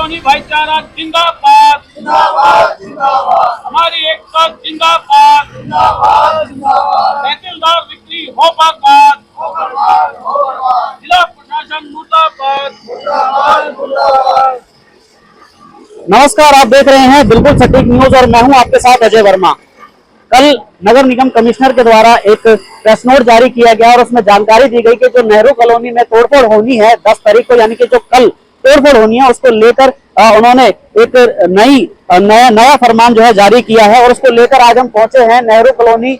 Colony भाईचारा जिंदाबाद जिंदाबाद जिंदाबाद हमारी एकता जिंदाबाद जिंदाबाद जिंदाबाद तहसीलदार बिक्री हो बर्बाद जिला प्रशासन मुर्दाबाद जिंदाबाद। नमस्कार, आप देख रहे हैं बिल्कुल सटीक न्यूज और मैं हूं आपके साथ अजय वर्मा। कल नगर निगम कमिश्नर के द्वारा एक प्रेस नोट जारी किया गया और उसमें जानकारी दी गई कि जो नेहरू कॉलोनी में तोड़फोड़ होनी है 10 तारीख को, यानी कि जो कल तोड़फोड़ होनी है, उसको लेकर उन्होंने एक नया फरमान जो है जारी किया है और उसको लेकर आज हम पहुंचे हैं नेहरू कॉलोनी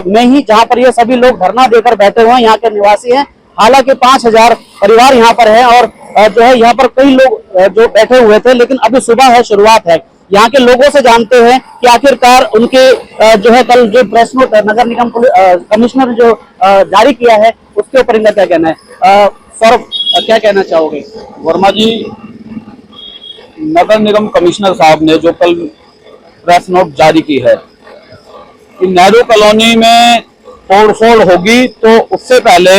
में ही, जहां पर ये सभी लोग धरना देकर बैठे हुए हैं। यहाँ के निवासी हैं, हालांकि 5000 परिवार यहाँ पर है और जो है यहाँ पर कई लोग जो बैठे हुए थे, लेकिन अभी सुबह है, शुरुआत है। यहाँ के लोगों से जानते हैं कि आखिरकार उनके जो है कल जो प्रेस नोट नगर निगम कमिश्नर जो जारी किया है उसके ऊपर इनका क्या कहना है। सौरभ, क्या कहना चाहोगे? वर्मा जी, नगर निगम कमिश्नर साहब ने जो कल प्रेस नोट जारी की है कि नेहरू कॉलोनी में तोड़फोड़ होगी, तो उससे पहले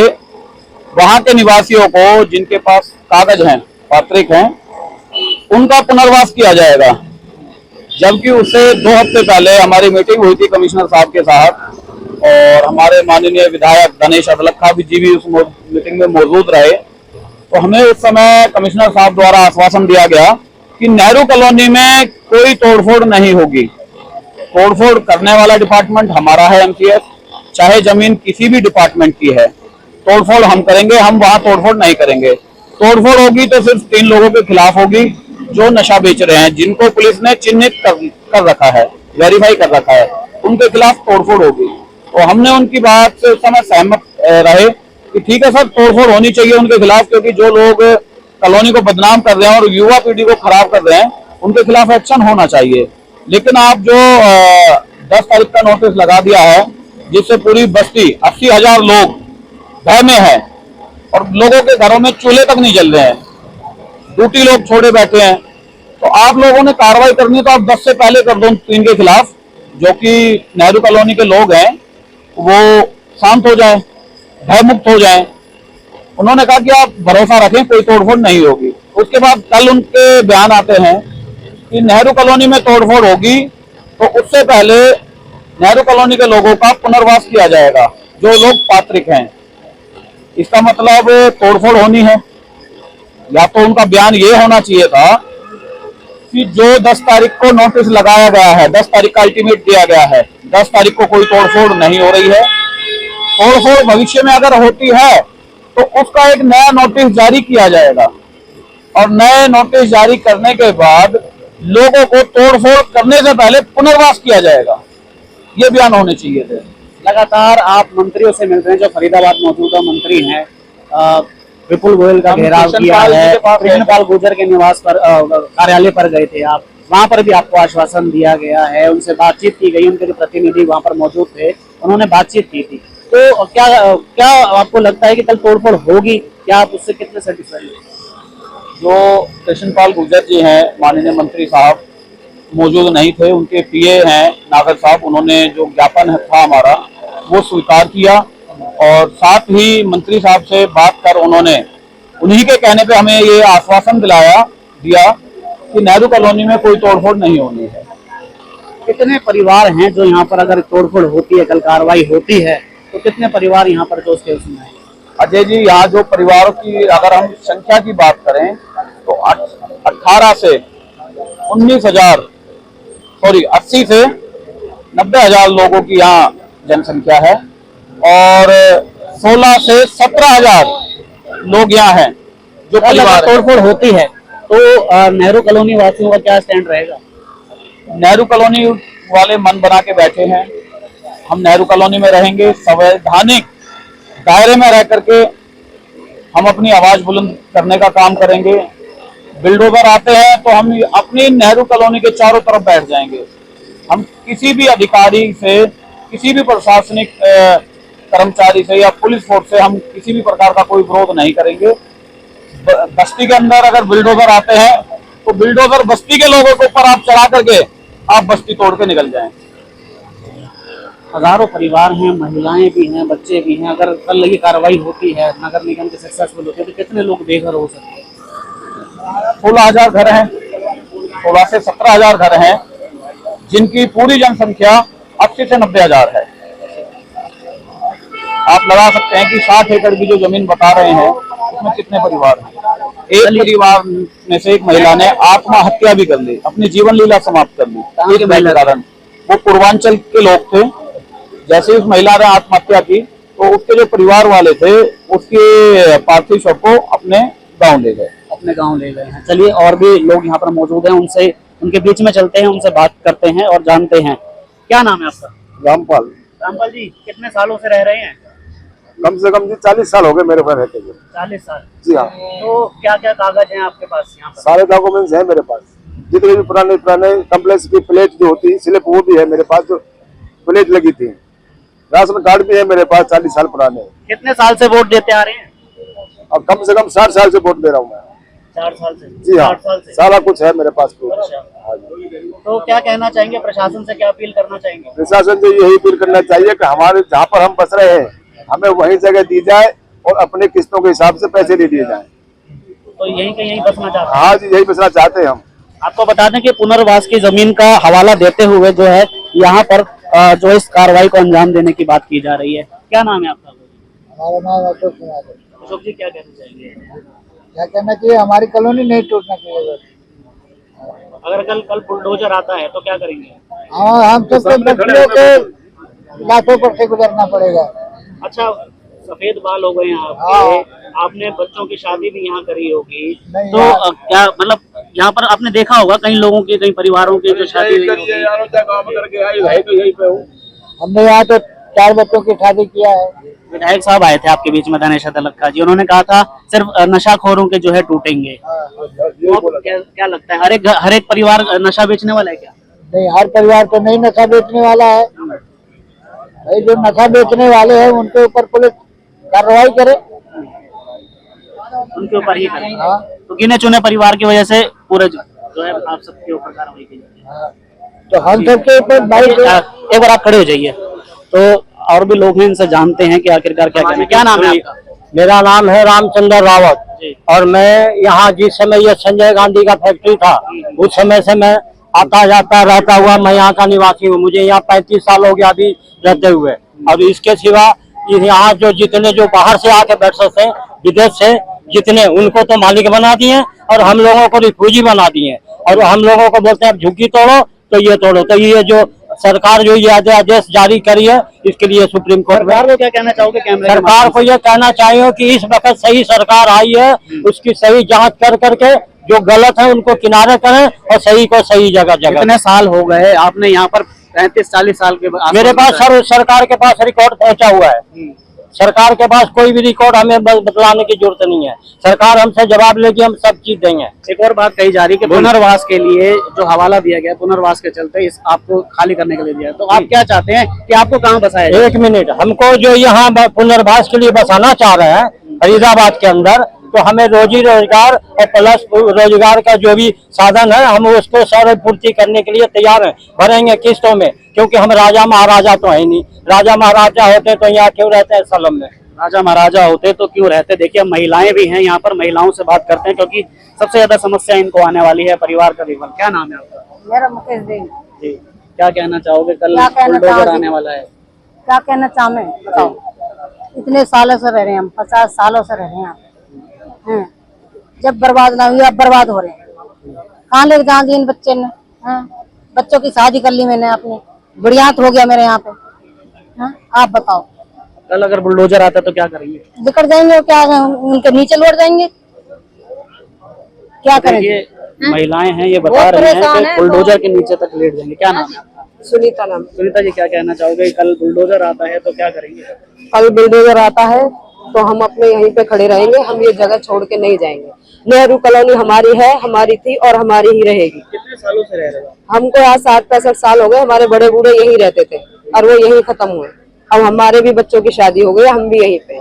वहां के निवासियों को जिनके पास कागज हैं, पात्रिक हैं, उनका पुनर्वास किया जाएगा। जबकि उससे 2 हफ्ते पहले हमारी मीटिंग हुई थी कमिश्नर साहब के साथ और हमारे माननीय विधायक गणेश अदलखा जी भी उस मीटिंग में मौजूद रहे। तो हमें उस समय कमिश्नर साहब द्वारा आश्वासन दिया गया कि नेहरू कॉलोनी में कोई तोड़फोड़ नहीं होगी। तोड़फोड़ करने वाला डिपार्टमेंट हमारा है, एमसीएस, चाहे जमीन किसी भी डिपार्टमेंट की है, तोड़फोड़ हम करेंगे, हम वहां तोड़फोड़ नहीं करेंगे। तोड़फोड़ होगी तो सिर्फ 3 लोगों के खिलाफ होगी जो नशा बेच रहे हैं, जिनको पुलिस ने चिन्हित कर रखा है, वेरीफाई कर रखा है, उनके खिलाफ तोड़फोड़ होगी। तो हमने उनकी बात से उस समय सहमत रहे कि ठीक है सर, तोड़फोड़ होनी चाहिए उनके खिलाफ, क्योंकि जो लोग कॉलोनी को बदनाम कर रहे हैं और युवा पीढ़ी को खराब कर रहे हैं, उनके खिलाफ एक्शन होना चाहिए। लेकिन आप जो 10 तारीख का नोटिस लगा दिया है, जिससे पूरी बस्ती 80,000 लोग भय में है और लोगों के घरों में चूल्हे तक नहीं जल रहे हैं, ड्यूटी लोग छोड़े बैठे हैं, तो आप लोगों ने कार्रवाई करनी तो आप 10 से पहले कर दो 3 के खिलाफ, जो कि नेहरू कॉलोनी के लोग हैं, वो शांत हो जाए, भय मुक्त हो जाए। उन्होंने कहा कि आप भरोसा रखें, कोई तोड़फोड़ नहीं होगी। उसके बाद कल उनके बयान आते हैं कि नेहरू कॉलोनी में तोड़फोड़ होगी, तो उससे पहले नेहरू कॉलोनी के लोगों का पुनर्वास किया जाएगा, जो लोग पात्रिक हैं। इसका मतलब तोड़फोड़ होनी है, या तो उनका बयान ये होना चाहिए था कि जो 10 तारीख को नोटिस लगाया गया है, 10 तारीख का अल्टीमेट दिया गया है, 10 तारीख को कोई तोड़फोड़ नहीं हो रही है। तोड़फोड़ भविष्य में अगर होती है तो उसका एक नया नोटिस जारी किया जाएगा और नए नोटिस जारी करने के बाद लोगों को तोड़फोड़ करने से पहले पुनर्वास किया जाएगा। ये बयान होने चाहिए थे। लगातार आप मंत्रियों से मिल रहे हैं, जो फरीदाबाद मौजूदा मंत्री हैं, विपुल गोयल का घेराव किया है, कृष्णपाल गुर्जर के निवास पर कार्यालय पर गए थे आप, वहां पर भी आपको आश्वासन दिया गया है, उनसे बातचीत की गई, उनके जो प्रतिनिधि वहां पर मौजूद थे उन्होंने बातचीत की थी। तो क्या आपको लगता है कि कल तोड़फोड़ होगी? क्या आप उससे कितने सेटिस्फाइड हैं? जो कृष्णपाल गुर्जर जी हैं, माननीय मंत्री साहब मौजूद नहीं थे, उनके पीए हैं नागर साहब, उन्होंने जो ज्ञापन था हमारा वो स्वीकार किया और साथ ही मंत्री साहब से बात कर उन्होंने उन्हीं के कहने पे हमें ये आश्वासन दिया कि नेहरू कॉलोनी में कोई तोड़फोड़ नहीं होनी है। कितने परिवार हैं जो यहाँ पर, अगर तोड़फोड़ होती है, कल कार्रवाई होती है, तो कितने परिवार यहाँ पर जो उसके उसमें है? अजय जी, यहाँ जो परिवारों की अगर हम संख्या की बात करें तो 18 से 19,000 80 से 90,000 लोगों की यहाँ जनसंख्या है और 16 से 17,000 लोग यहाँ हैं जो परिवार। तोड़फोड़ होती है तो नेहरू कॉलोनी वासियों का क्या स्टैंड रहेगा? नेहरू कॉलोनी वाले मन बना के बैठे हैं, हम नेहरू कॉलोनी में रहेंगे, संवैधानिक दायरे में रह करके हम अपनी आवाज बुलंद करने का काम करेंगे। बिल्डोजर आते हैं तो हम अपनी नेहरू कॉलोनी के चारों तरफ बैठ जाएंगे। हम किसी भी अधिकारी से, किसी भी प्रशासनिक कर्मचारी से या पुलिस फोर्स से हम किसी भी प्रकार का कोई विरोध नहीं करेंगे। बस्ती के अंदर अगर बिल्डोजर आते हैं तो बिल्डोजर बस्ती के लोगों के ऊपर आप चढ़ा करके आप बस्ती तोड़ के निकल जाएं। हजारों परिवार हैं, महिलाएं भी हैं, बच्चे भी हैं। अगर कल ये कार्रवाई होती है, नगर निगम के सक्सेसफुल होती है, तो कितने लोग बेघर हो सकते हैं? 16,000 घर हैं। 16 से 17,000 घर हैं, जिनकी पूरी जनसंख्या 80 से 90,000 है। आप लगा सकते हैं कि 60 एकड़ की जो जमीन बता रहे हैं उसमें कितने परिवार हैं। एक परिवार में से एक महिला ने आत्महत्या भी कर ली, अपनी जीवन लीला समाप्त कर ली। एक महिला कारण, वो पूर्वांचल के लोग थे। जैसे ही उस महिला ने आत्महत्या की तो उसके जो परिवार वाले थे उसके पार्थिव शव को अपने गांव ले गए। अपने गांव ले गए हैं। चलिए और भी लोग यहाँ पर मौजूद हैं, उनसे उनके बीच में चलते हैं, उनसे बात करते हैं और जानते हैं। क्या नाम है आपका? रामपाल। रामपाल जी, कितने सालों से रह रहे हैं? कम से कम जी 40 साल हो गए मेरे पास रहते हुए। 40 साल। जी हाँ। तो क्या क्या कागज हैं आपके पास यहाँ पर? सारे डॉक्यूमेंट्स हैं मेरे पास, जितने भी पुराने कम्प्लेक्स की प्लेट जो होती है, स्लिप, वो भी है मेरे पास, जो प्लेट लगी थी। राशन कार्ड भी है मेरे पास 40 साल पुराने। कितने साल से वोट देते आ रहे हैं? अब कम से कम 60 साल से वोट दे रहा हूँ मैं। 4 साल से? जी हाँ, 60 साल से। सारा कुछ है मेरे पास। अच्छा। हाँ जी। तो क्या कहना चाहेंगे प्रशासन से, क्या अपील करना चाहेंगे? प्रशासन से यही अपील करना चाहिए कि हमारे जहाँ पर हम बस रहे हैं हमें वही जगह दी जाए और अपने किस्तों के हिसाब से पैसे दे दिए जाए। तो यहीं का यहीं बसना चाहते हैं? हाँ जी, यही बसना चाहते हैं हम। आपको बता दें कि पुनर्वास की जमीन का हवाला देते हुए जो है यहाँ पर जो इस कार्रवाई को अंजाम देने की बात की जा रही है। क्या नाम है आपका? हमारा नाम अशोक कुमार है। अशोक जी, क्या कहना चाहेंगे? क्या कहना चाहिए, हमारी कॉलोनी नहीं टूटना चाहिए बस। अगर कल बुलडोजर आता है तो क्या करेंगे? हाँ, हम सबके बच्चों के लाखों पर से गुजरना पड़ेगा। अच्छा, सफेद बाल हो गए हैं आपके, हाँ। आपने बच्चों की शादी भी यहाँ करी होगी, नहीं तो यार। क्या मतलब यहाँ पर आपने देखा होगा कई लोगों की, कई परिवारों की जो शादी हुई होगी। हमने यहाँ तो 4 बच्चों की शादी किया है। विधायक साहब आए थे आपके बीच में, धनेश दलक्का जी, उन्होंने कहा था सिर्फ नशाखोरों के जो है टूटेंगे। तो क्या लगता है, हर एक परिवार नशा बेचने वाला है क्या? नहीं, हर परिवार तो नहीं नशा बेचने वाला है भाई। जो नशा बेचने वाले हैं उनके ऊपर पुलिस कार्रवाई करे, उनके ऊपर ही करें। हाँ। तो गिने चुने परिवार की वजह से पूरे जो है आप सबके ऊपर कार्रवाई की जाती है। हाँ। तो हम सबके ऊपर भाई एक बार आप खड़े हो जाइए। तो और भी लोग हैं, इनसे जानते हैं कि आखिरकार क्या कहना है। क्या नाम है आपका? मेरा नाम है रामचंद्र रावत जी। और मैं यहाँ जिस समय ये संजय गांधी का फैक्ट्री था उस समय से मैं आता जाता रहता हुआ मैं यहाँ का निवासी हूँ। मुझे यहाँ 35 साल हो गया अभी रहते हुए। और इसके सिवा यहाँ जो जितने जो बाहर से आके बैठ सकते हैं, विदेश से जितने, उनको तो मालिक बना दिए और हम लोगों को रिफ्यूजी बना दिए। और हम लोगों को बोलते हैं झुग्गी तोड़ो तो ये तोड़ो। तो ये जो सरकार जो ये आदेश जारी करी है, इसके लिए सुप्रीम कोर्ट में सरकार को क्या कहना चाहोगे? कैमरे सरकार को ये कहना चाहिए कि इस वक्त सही सरकार आई है, उसकी सही जांच कर करके जो गलत है उनको किनारे करें और सही को सही जगह जगह। कितने साल हो गए आपने यहाँ पर? 35-40 साल के बाद मेरे पास सरकार के पास रिकॉर्ड पहुंचा हुआ है। सरकार के पास कोई भी रिकॉर्ड हमें बतलाने की जरूरत नहीं है। सरकार हमसे जवाब लेगी, हम सब चीज देंगे। एक और बात कही जा रही है कि पुनर्वास के लिए जो हवाला दिया गया, पुनर्वास के चलते इस आपको खाली करने के लिए दिया, तो आप क्या चाहते हैं कि आपको कहाँ बसाया जाए? 1 मिनट, हमको जो यहाँ पुनर्वास के लिए बसाना चाह रहे हैं फरीदाबाद के अंदर, तो हमें रोजी रोजगार और प्लस रोजगार का जो भी साधन है हम उसको सारे पूर्ति करने के लिए तैयार हैं। भरेंगे किस्तों में, क्योंकि हम राजा महाराजा तो है नहीं। राजा महाराजा होते तो यहाँ क्यों रहते हैं सलम में? राजा महाराजा होते तो क्यों रहते? देखिए महिलाएं भी हैं यहाँ पर, महिलाओं से बात करते हैं क्योंकि सबसे ज्यादा समस्या इनको आने वाली है परिवार का विवरण। क्या नाम है आपका? मेरा मुकेश देवी। जी, क्या कहना चाहोगे? कल क्या कहना बुलडोजर चाहोगे? आने वाला है। क्या कहना चाहे बताओ? इतने सालों से रह रहे हैं हम, 50 सालों से रह रहे हैं यहाँ। जब बर्बाद ना हुई, अब बर्बाद हो रहे हैं। कहाँ लेके जाए इन बच्चे ने? बच्चों की शादी कर ली मैंने अपनी, बुढ़ियात हो गया मेरे यहाँ पे। आप बताओ, कल अगर बुलडोजर आता तो क्या करेंगे? बिगड़ जाएंगे, क्या उनके नीचे लौट जाएंगे? क्या करेंगे? महिलाएं हैं, ये बता रहे हैं कि बुलडोजर के नीचे तक लेट जाएंगे। क्या नाम है आपका? सुनीता नाम। सुनीता जी, क्या कहना चाहोगे? कल बुलडोजर आता है तो क्या करेंगे? कल बुलडोजर आता है तो हम अपने यहीं पे खड़े रहेंगे, हम ये जगह छोड़ के नहीं जाएंगे। नेहरू कॉलोनी हमारी है, हमारी थी और हमारी ही रहेगी। कितने सालों से रह रहे हो? हमको यहाँ 60-65 साल हो गए। हमारे बड़े बूढ़े यहीं रहते थे और वो यहीं खत्म हुए। अब हमारे भी बच्चों की शादी हो गई, हम भी यहीं पे।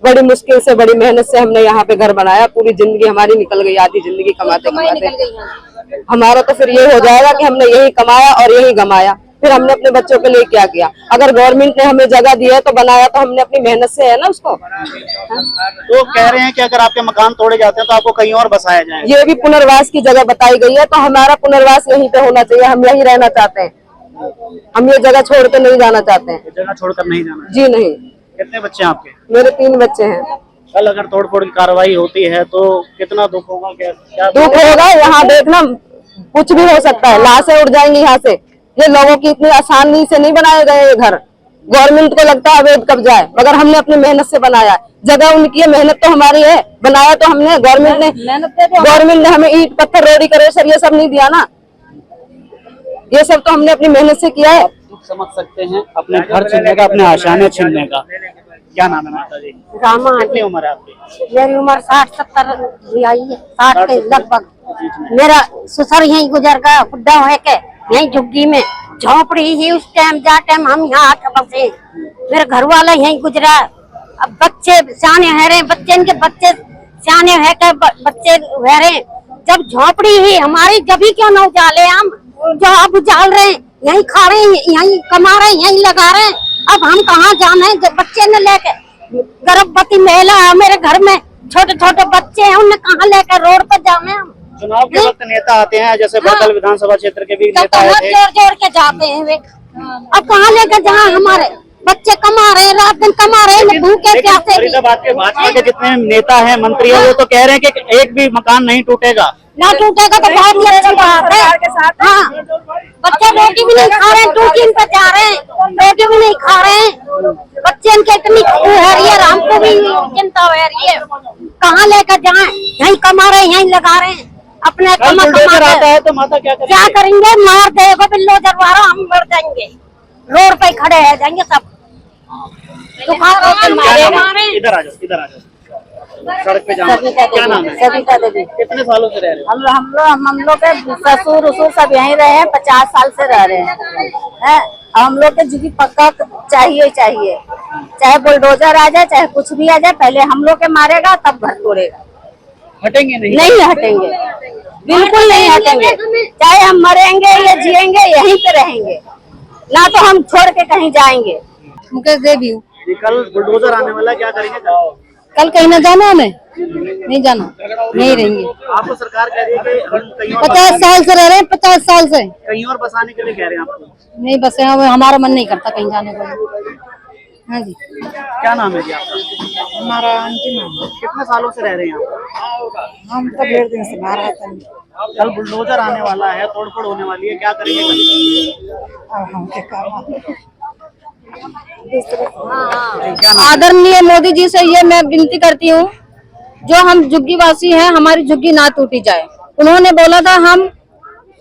बड़ी मुश्किल से, बड़ी मेहनत से हमने यहाँ पे घर बनाया। पूरी जिंदगी हमारी निकल गई, आधी जिंदगी कमाते कमाते। हमारा तो फिर ये हो जाएगा कि हमने यही कमाया और यही गमाया। फिर हमने अपने बच्चों के लिए क्या किया। अगर गवर्नमेंट ने हमें जगह दी है तो बनाया तो हमने अपनी मेहनत से है ना उसको। तो कह रहे हैं कि अगर आपके मकान तोड़े जाते हैं तो आपको कहीं और बसाया जाए। ये भी पुनर्वास की जगह बताई गई है, तो हमारा पुनर्वास यहीं पे होना चाहिए। हम यहीं रहना चाहते हैं, हम ये जगह छोड़ के नहीं जाना चाहते हैं। जगह छोड़कर नहीं जाना। जी नहीं। कितने बच्चे हैं आपके? मेरे 3 बच्चे हैं। कल अगर तोड़फोड़ की कार्रवाई होती है तो कितना दुख होगा? क्या दुख होगा? यहाँ देखना कुछ भी हो सकता है, लाशें उड़ जाएंगी यहाँ से। ये लोगों की इतनी आसानी से नहीं बनाए गए ये घर। गवर्नमेंट को लगता है अवैध कब्जा है, मगर हमने अपनी मेहनत से बनाया है। जगह उनकी है, मेहनत तो हमारी है। बनाया तो हमने, गवर्नमेंट ने हमें ईंट पत्थर रोड़ी करेसर ये सब नहीं दिया ना, ये सब तो हमने अपनी मेहनत से किया है। दुख समझ सकते हैं, अपने घर छीनने का, अपने आशाएं छीनने का। क्या नाम है माता जी? रामा। कितनी उम्र है आपकी? मेरी उम्र 60-70 आई है, 60 के लगभग। मेरा ससुर यहीं गुजर गया, बुढ़ा है के यहीं झुग्गी में झोपड़ी ही। उस टाइम जा टाइम हम यहाँ आके बसे, मेरे घर वाला यहीं गुजरा। अब बच्चे सियाने है रहे, बच्चे इनके बच्चे सियाने है के बच्चे है रहे। जब झोपड़ी ही हमारी, जब ही क्यों न उजाले हम, जो अब उजाल रहे, यहीं खा रहे, यहीं कमा रहे, यहीं लगा रहे। अब हम कहाँ जाने? जब बच्चे न लेके, गर्भवती महिला है मेरे घर में, छोटे छोटे बच्चे हैं, उन्हें कहाँ लेकर रोड पर जाने हम? चुनाव के वक्त नेता आते हैं, जैसे बड़कल विधानसभा क्षेत्र के भी नेता आए थे। जोर जोर के जाते हैं वे। अब कहाँ लेकर जहाँ हमारे बच्चे कमा रहे, रात दिन कमा रहे, भूखे प्यासे। फरीदाबाद के भाजपा के जितने नेता हैं, मंत्री हैं, वो तो कह रहे हैं कि एक भी मकान नहीं टूटेगा। ना टूटेगा तो बहुत ही अच्छी बात है। हाँ, बच्चे रोटी भी नहीं खा रहे हैं, ट्यूशन पे जा रहे हैं, रोटी भी नहीं खा रहे हैं। बच्चे इनके इतनी है रही है, हमको भी चिंता हो रही है। कहाँ लेकर जाएं? यहीं कमा रहे, यहीं लगा रहे हैं अपने। आता है तो माता क्या करेंगे? मार देगा बिल्डोजर वाला, हम मर जाएंगे, रोड पे खड़े रह जाएंगे सब। इधर आ जाओ, इधर आ जाओ, सड़क पे जाना। क्या नाम है? सविता देवी। कितने सालों से रह रहे हो? हम लोग के ससुर उसूर सब यहीं रहे हैं, 50 साल से रह रहे हैं। हम लोग के जिंदगी पक्का चाहिए, चाहे बुलडोजर आ जाए, चाहे कुछ भी आ जाए, पहले हम लोग के मारेगा तब घर तोड़ेगा। हटेंगे नहीं? नहीं हटेंगे, बिल्कुल नहीं हटेंगे। चाहे हम मरेंगे या जिएंगे, यहीं पे रहेंगे, ना तो हम छोड़ के कहीं जाएंगे। मुकेश देवी। कल बुलडोजर आने वाला, क्या करेंगे? कल कहीं न जाना, हमें नहीं जाना, नहीं रहेंगे। आपको सरकार कह रही है कि हम कहीं और 50 साल से रह रहे हैं, 50 साल से कहीं और बसाने के लिए कह रहे हैं आपको? नहीं बसे, हमारा मन नहीं करता कहीं जाने को। हाँ जी। क्या नाम है जी आपका? हमारा आंटी नाम है। कितने सालों से रह रहे हैं आप? हम तो 1.5 दिन से बाहर रहते हैं। कल बुलडोजर आने वाला है, तोड़फोड़ होने वाली है, क्या करेंगे कल? अब हम क्या करना? क्या नाम? आदरणीय मोदी जी से ये मैं विनती करती हूँ, जो हम झुग्गी वासी हैं, हमारी झुग्गी ना टूटी जाए। उन्होंने बोला था हम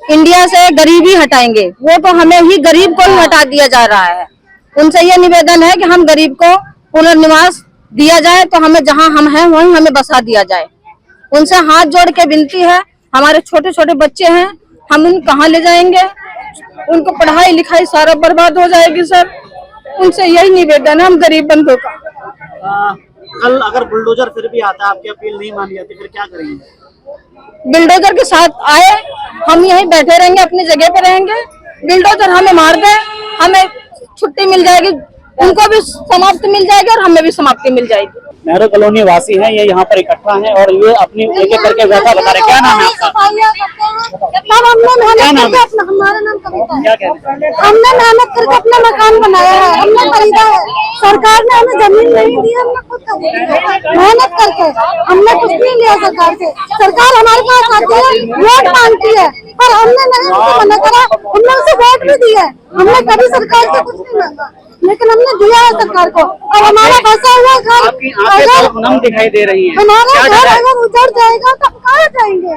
इंडिया से गरीबी हटाएंगे, वो तो हमें ही गरीब को ही हटा दिया जा रहा है। उनसे ये निवेदन है कि हम गरीब को पुनर्निवास दिया जाए, तो हमें जहाँ हम हैं वहीं हमें बसा दिया जाए। उनसे हाथ जोड़ के विनती है। हमारे छोटे छोटे बच्चे हैं, हम उन कहाँ ले जाएंगे? उनको पढ़ाई लिखाई सारा बर्बाद हो जाएगी सर। उनसे यही निवेदन है हम गरीब बंधुओं का। कल अगर बुलडोजर फिर भी आता है, आपकी अपील नहीं मानी जाती, फिर क्या करेंगे? बिल्डोजर के साथ आए, हम यहीं बैठे रहेंगे, अपनी जगह पे रहेंगे। बिल्डोजर हमें मार दे, हमें छुट्टी मिल जाएगी, उनको भी समाप्ति मिल जाएगी और हमें भी समाप्ति मिल जाएगी। नेहरू कॉलोनी वासी हैं, ये यहाँ पर इकट्ठा हैं और ये अपनी एक एक करके व्यथा बता रहे। क्या नाम है आपका? हमारा नाम कविता क्या कहते हैं? हमने मेहनत करके अपना मकान बनाया है, हमने खरीदा है। सरकार ने हमें जमीन नहीं दी, हमने खुद खरीदी है मेहनत करके। हमने कुछ नहीं लिया सरकार से। सरकार हमारे पास आती है, वोट मांगती है, पर हमने नहीं उनको मना करा, हमने उसे वोट भी दिया। हमने कभी सरकार से कुछ नहीं मांगा, लेकिन हमने दिया है सरकार को। और हमारा बसा हुआ घर, आपकी आंखें नम दिखाई दे रही हैं। हमारा घर अगर उजड़ जाएगा तो हम कहाँ जाएंगे?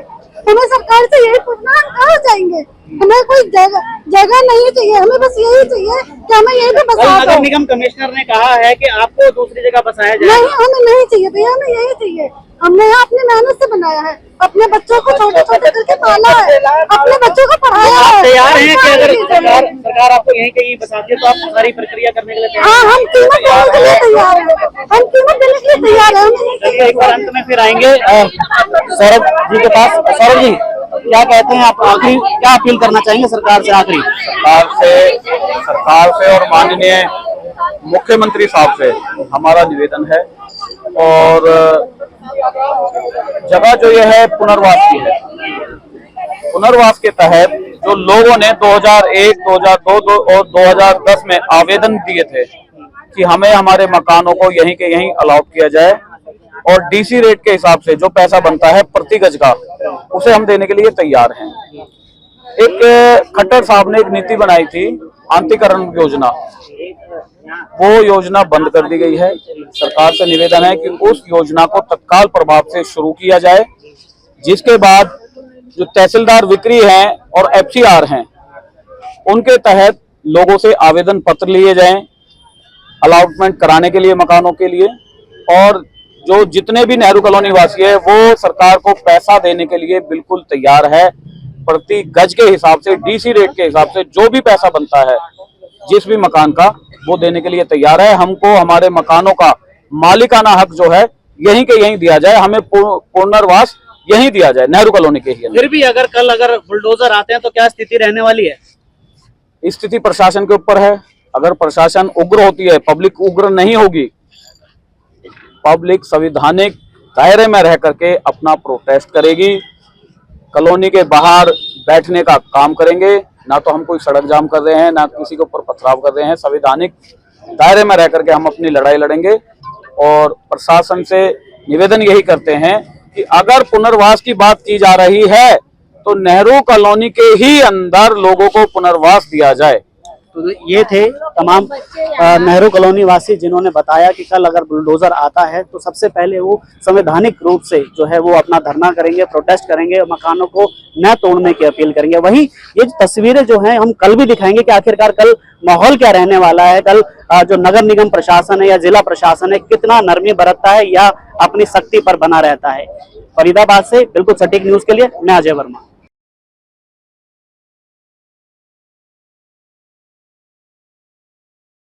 हमें सरकार से यही पूछना, हम कहाँ जाएंगे? हमें कोई जगह नहीं चाहिए, हमें बस यही चाहिए कि हमें यही पे बसा दो। नगर निगम कमिश्नर ने कहा है कि आपको दूसरी जगह बसाया जाए। नहीं, हमें नहीं चाहिए भैया, हमें यही चाहिए। हमने यहाँ अपनी मेहनत से बनाया है, अपने बच्चों को छोटे छोटे करके पाला है, अपने बच्चों को पढ़ाया है। आप तैयार हैं कि अगर सरकार आपको यहीं कहीं बसाती है तो आप सारी प्रक्रिया करने के लिए तैयार हैं? हाँ, हम कीमत देने के लिए तैयार है, हम कीमत देने के लिए तैयार है। चलिए एक बार अंत में फिर आएंगे सौरभ जी के पास। सौरभ जी, क्या कहते हैं आप, आखिरी क्या अपील करना चाहेंगे सरकार से आखिरी? सरकार से और माननीय मुख्यमंत्री साहब से हमारा निवेदन है, और जगह जो ये है पुनर्वास की है, पुनर्वास के तहत जो लोगों ने 2001, 2002 और 2010 में आवेदन दिए थे कि हमें हमारे मकानों को यहीं के यहीं अलॉट किया जाए, और डीसी रेट के हिसाब से जो पैसा बनता है प्रति गज का, उसे हम देने के लिए तैयार हैं। एक खट्टर साहब ने एक नीति बनाई थी आंतरीकरण योजना, वो योजना बंद कर दी गई है। सरकार से निवेदन है कि उस योजना को तत्काल प्रभाव से शुरू किया जाए, जिसके बाद जो तहसीलदार विक्री हैं और एफसीआर हैं, उनके तहत लोगों से आवेदन पत्र लिए जाएं अलॉटमेंट कराने के लिए मकानों के लिए, और जो जितने भी नेहरू कॉलोनी वासी है वो सरकार को पैसा देने के लिए बिल्कुल तैयार है। प्रति गज के हिसाब से, डीसी रेट के हिसाब से जो भी पैसा बनता है जिस भी मकान का, वो देने के लिए तैयार है। हमको हमारे मकानों का मालिकाना हक जो है यहीं के यहीं दिया जाए, हमें पुनर्वास यहीं दिया जाए नेहरू कॉलोनी के ही। फिर भी अगर कल बुलडोजर आते हैं तो क्या स्थिति रहने वाली है? स्थिति प्रशासन के ऊपर है। अगर प्रशासन उग्र होती है, पब्लिक उग्र नहीं होगी, पब्लिक संवैधानिक दायरे में रह करके अपना प्रोटेस्ट करेगी, कॉलोनी के बाहर बैठने का काम करेंगे। ना तो हम कोई सड़क जाम कर रहे हैं, ना किसी के ऊपर पथराव कर रहे हैं, संवैधानिक दायरे में रह करके हम अपनी लड़ाई लड़ेंगे। और प्रशासन से निवेदन यही करते हैं कि अगर पुनर्वास की बात की जा रही है तो नेहरू कॉलोनी के ही अंदर लोगों को पुनर्वास दिया जाए। तो ये थे तमाम नेहरू कॉलोनी वासी जिन्होंने बताया कि कल अगर बुलडोजर आता है तो सबसे पहले वो संवैधानिक रूप से जो है वो अपना धरना करेंगे, प्रोटेस्ट करेंगे, मकानों को न तोड़ने की अपील करेंगे। वहीं ये तस्वीरें जो हैं हम कल भी दिखाएंगे कि आखिरकार कल माहौल क्या रहने वाला है, कल जो नगर निगम प्रशासन है या जिला प्रशासन है कितना नरमी बरतता है या अपनी सख्ती पर बना रहता है। फरीदाबाद से बिल्कुल सटीक न्यूज के लिए मैं अजय वर्मा।